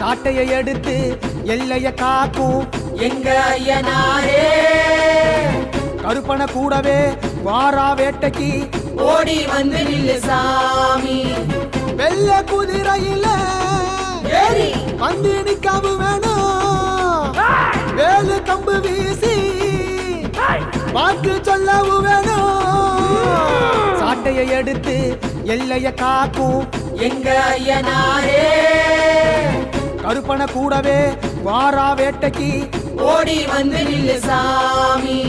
சாட்டையை எடுத்து எல்லைய காக்கும் எங்க ஐயனாரே கருப்பனை கூடவே வாரா வேட்டைக்கு ஓடி வந்து நில்லு சாமி வெள்ள குதிரையில ஏறி வந்து நிக்காம வேணும் வேலு கம்பு வீசி வாக்கு சொல்லவும் வேணும் சாட்டையை எடுத்து எல்லைய காக்கும் எங்க ஐயனாரே கருப்பனை கூடவே வாரா வேட்டைக்கு ஓடி வந்து நில்லு சாமி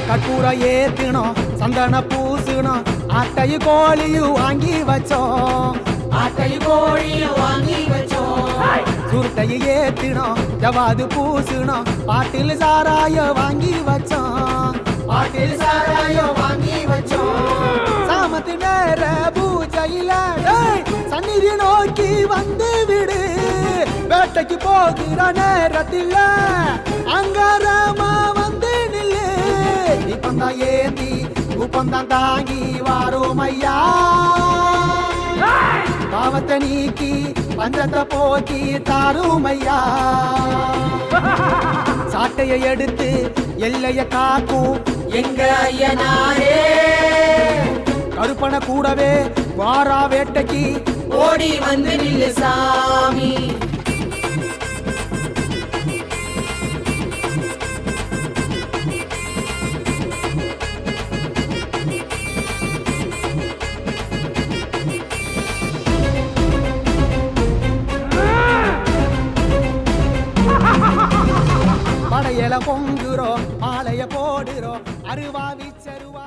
கற்பூர ஏத்தினோம் சந்தன பூசினோம் ஆட்டை கோழியும் வாங்கி வச்சோம் ஆட்டை கோழியும் வாங்கி வச்சோம் சுருட்டையை ஏத்தினோம் ஜவாது பூசினோம் பாட்டில் சாராய வாங்கி வச்சோம் பாட்டில் சாராயம் வாங்கி வச்சோம் சாமத்து நேர பூஜையில சந்நிதி நோக்கி வந்து விடு வேட்டைக்கு போகிற நேரத்தில் அங்காரமா வந்து நில்லு இப்பந்தான் ஏந்தி உப்பந்தான் தாங்கி வாரோம் ஐயா பாவத்தை நீக்கி பஞ்சத்தை போக்கி தாரும் ஐயா சாட்டையை எடுத்து எல்லைய காக்கும் எங்க ஐயனாரே கருப்பனை கூடவே வாரா வேட்டைக்கு ஓடி வந்து நில்லு சாமி படையல பொங்குறோம் மாலைய போடுறோம் அருவா வீச்சருவா